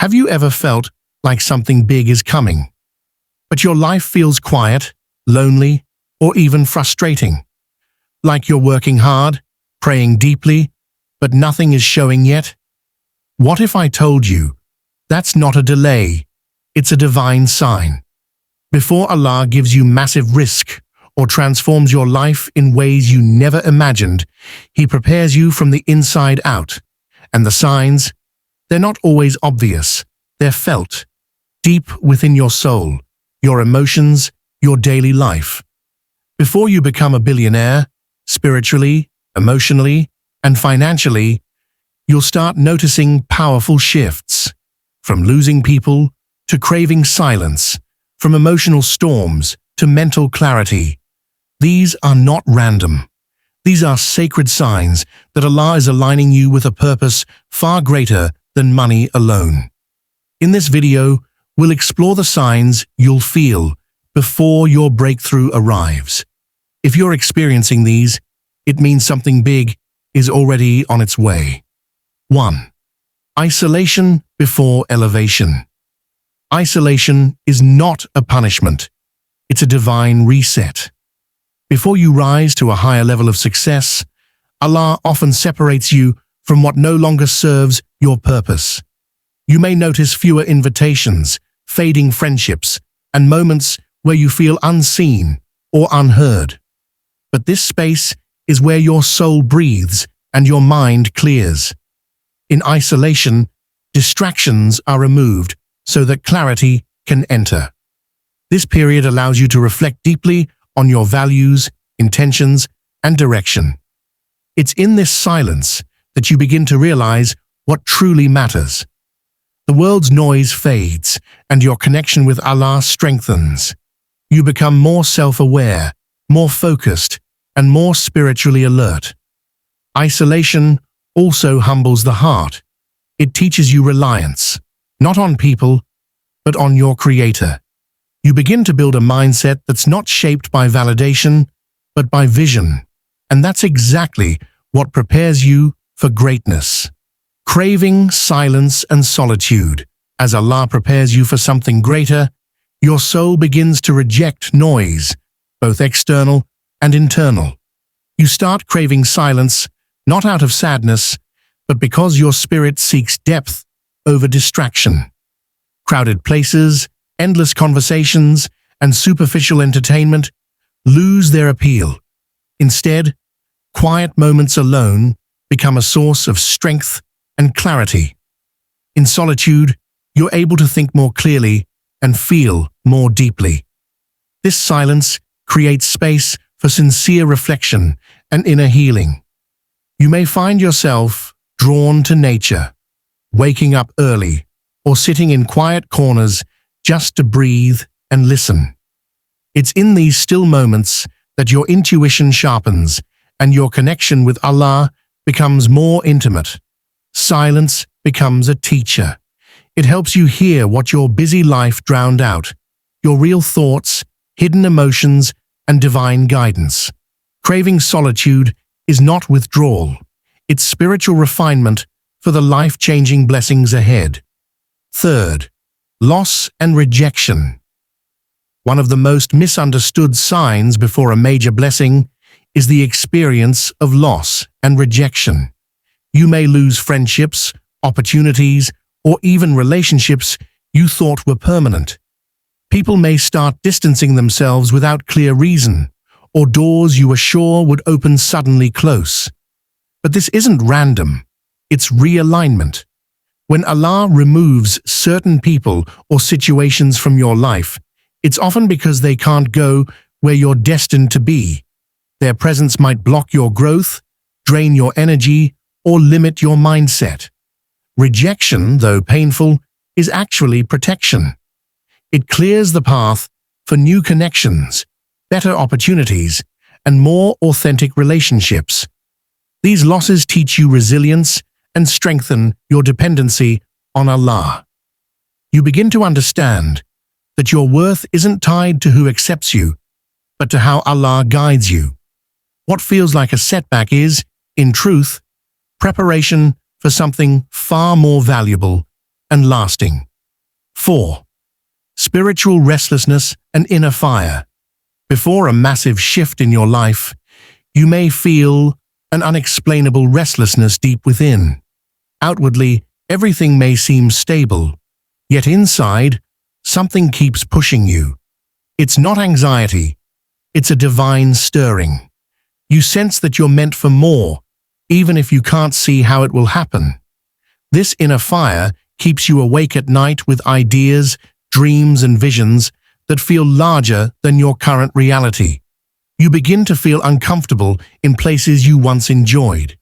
Have you ever felt like something big is coming, but your life feels quiet, lonely, or even frustrating? Like you're working hard, praying deeply, but nothing is showing yet? What if I told you that's not a delay, it's a divine sign? Before Allah gives you massive rizq or transforms your life in ways you never imagined, He prepares you from the inside out. And the signs, they're not always obvious, they're felt, deep within your soul, your emotions, your daily life. Before you become a billionaire, spiritually, emotionally, and financially, you'll start noticing powerful shifts. From losing people to craving silence, from emotional storms to mental clarity. These are not random. These are sacred signs that Allah is aligning you with a purpose far greater than money alone. In this video, we'll explore the signs you'll feel before your breakthrough arrives. If you're experiencing these, it means something big is already on its way. 1. Isolation before elevation. Isolation is not a punishment. It's a divine reset. Before you rise to a higher level of success, Allah often separates you from what no longer serves your purpose. You may notice fewer invitations, fading friendships, and moments where you feel unseen or unheard. But this space is where your soul breathes and your mind clears. In isolation, distractions are removed so that clarity can enter. This period allows you to reflect deeply on your values, intentions, and direction. It's in this silence that you begin to realize what truly matters. The world's noise fades, and your connection with Allah strengthens. You become more self-aware, more focused, and more spiritually alert. Isolation also humbles the heart. It teaches you reliance, not on people, but on your Creator. You begin to build a mindset that's not shaped by validation, but by vision. And that's exactly what prepares you for greatness. Craving silence and solitude. As Allah prepares you for something greater, your soul begins to reject noise, both external and internal. You start craving silence, not out of sadness, but because your spirit seeks depth over distraction. Crowded places, endless conversations, and superficial entertainment lose their appeal. Instead, quiet moments alone become a source of strength and clarity. In solitude, you're able to think more clearly and feel more deeply. This silence creates space for sincere reflection and inner healing. You may find yourself drawn to nature, waking up early, or sitting in quiet corners just to breathe and listen. It's in these still moments that your intuition sharpens and your connection with Allah becomes more intimate. Silence becomes a teacher. It helps you hear what your busy life drowned out, your real thoughts, hidden emotions, and divine guidance. Craving solitude is not withdrawal. It's spiritual refinement for the life-changing blessings ahead. 3. Loss and rejection. One of the most misunderstood signs before a major blessing is the experience of loss and rejection. You may lose friendships, opportunities, or even relationships you thought were permanent. People may start distancing themselves without clear reason, or doors you were sure would open suddenly close. But this isn't random, it's realignment. When Allah removes certain people or situations from your life, it's often because they can't go where you're destined to be. Their presence might block your growth, drain your energy, or limit your mindset. Rejection, though painful, is actually protection. It clears the path for new connections, better opportunities, and more authentic relationships. These losses teach you resilience and strengthen your dependency on Allah. You begin to understand that your worth isn't tied to who accepts you, but to how Allah guides you. What feels like a setback is, in truth, preparation for something far more valuable and lasting. 4. Spiritual restlessness and inner fire. Before a massive shift in your life, you may feel an unexplainable restlessness deep within. Outwardly, everything may seem stable, yet inside, something keeps pushing you. It's not anxiety, it's a divine stirring. You sense that you're meant for more, even if you can't see how it will happen. This inner fire keeps you awake at night with ideas, dreams, and visions that feel larger than your current reality. You begin to feel uncomfortable in places you once enjoyed.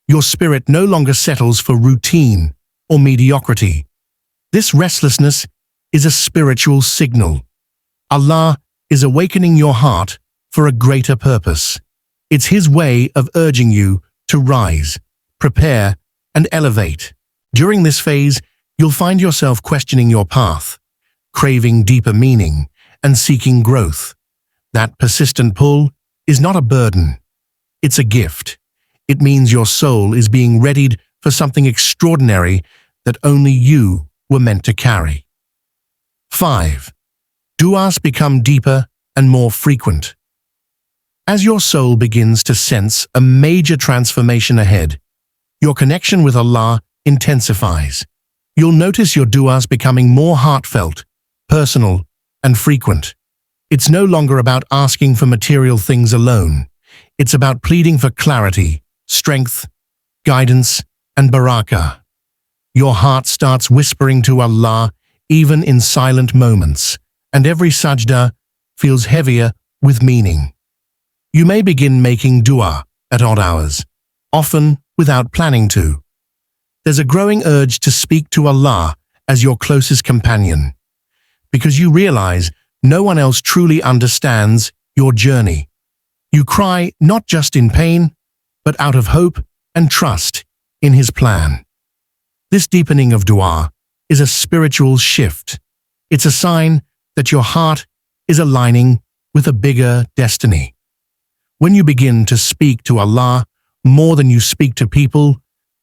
Your spirit no longer settles for routine or mediocrity. This restlessness is a spiritual signal. Allah is awakening your heart for a greater purpose. It's His way of urging you to rise, prepare, and elevate. During this phase, you'll find yourself questioning your path, craving deeper meaning, and seeking growth. That persistent pull is not a burden. It's a gift. It means your soul is being readied for something extraordinary that only you were meant to carry. 5. Du'as become deeper and more frequent. As your soul begins to sense a major transformation ahead, your connection with Allah intensifies. You'll notice your du'as becoming more heartfelt, personal, and frequent. It's no longer about asking for material things alone. It's about pleading for clarity, strength, guidance, and barakah. Your heart starts whispering to Allah even in silent moments, and every sajda feels heavier with meaning. You may begin making dua at odd hours, often without planning to. There's a growing urge to speak to Allah as your closest companion, because you realize no one else truly understands your journey. You cry not just in pain, but out of hope and trust in His plan. This deepening of dua is a spiritual shift. It's a sign that your heart is aligning with a bigger destiny. When you begin to speak to Allah more than you speak to people,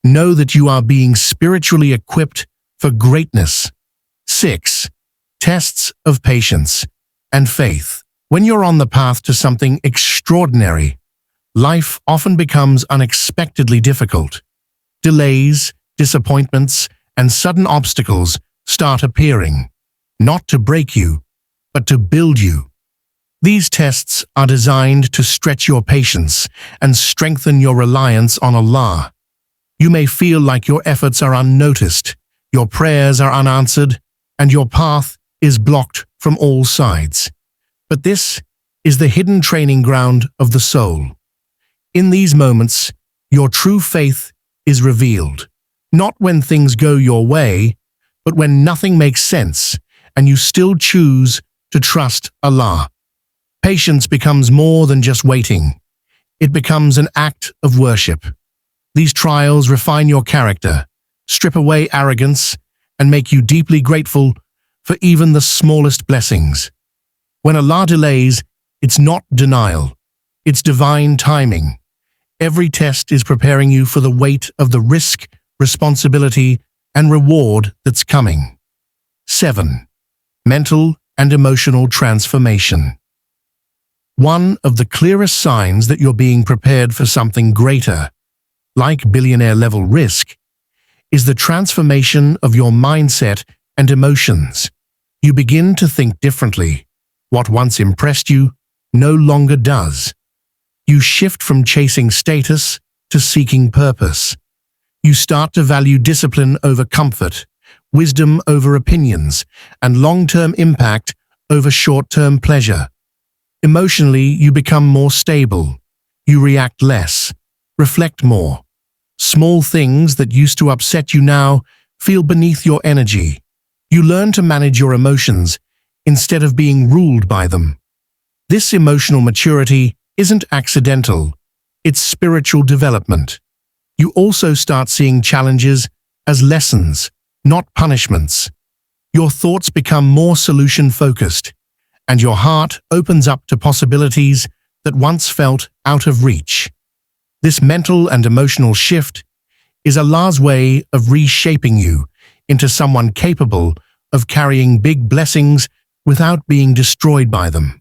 know that you are being spiritually equipped for greatness. 6. Tests of patience and faith. When you're on the path to something extraordinary, life often becomes unexpectedly difficult. Delays, disappointments, and sudden obstacles start appearing, not to break you, but to build you. These tests are designed to stretch your patience and strengthen your reliance on Allah. You may feel like your efforts are unnoticed, your prayers are unanswered, and your path is blocked from all sides. But this is the hidden training ground of the soul. In these moments, your true faith is revealed, not when things go your way, but when nothing makes sense and you still choose to trust Allah. Patience becomes more than just waiting. It becomes an act of worship. These trials refine your character, strip away arrogance, and make you deeply grateful for even the smallest blessings. When Allah delays, it's not denial, it's divine timing. Every test is preparing you for the weight of the rizq, responsibility, and reward that's coming. 7. Mental and emotional transformation. One of the clearest signs that you're being prepared for something greater, like billionaire-level rizq, is the transformation of your mindset and emotions. You begin to think differently. What once impressed you no longer does. You shift from chasing status to seeking purpose. You start to value discipline over comfort, wisdom over opinions, and long-term impact over short-term pleasure. Emotionally, you become more stable. You react less, reflect more. Small things that used to upset you now feel beneath your energy. You learn to manage your emotions instead of being ruled by them. This emotional maturity isn't accidental, it's spiritual development. You also start seeing challenges as lessons, not punishments. Your thoughts become more solution-focused, and your heart opens up to possibilities that once felt out of reach. This mental and emotional shift is Allah's way of reshaping you into someone capable of carrying big blessings without being destroyed by them.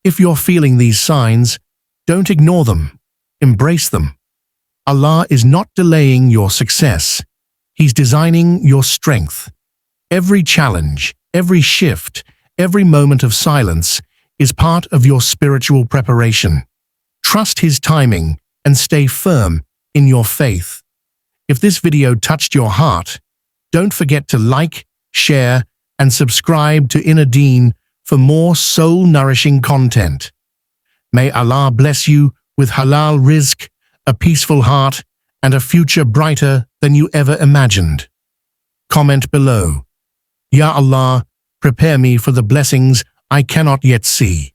If you're feeling these signs, don't ignore them. Embrace them. Allah is not delaying your success. He's designing your strength. Every challenge, every shift, every moment of silence is part of your spiritual preparation. Trust His timing and stay firm in your faith. If this video touched your heart, don't forget to like, share, and subscribe to Inner Deen for more soul-nourishing content. May Allah bless you with halal rizq, a peaceful heart, and a future brighter than you ever imagined. Comment below. Ya Allah, prepare me for the blessings I cannot yet see.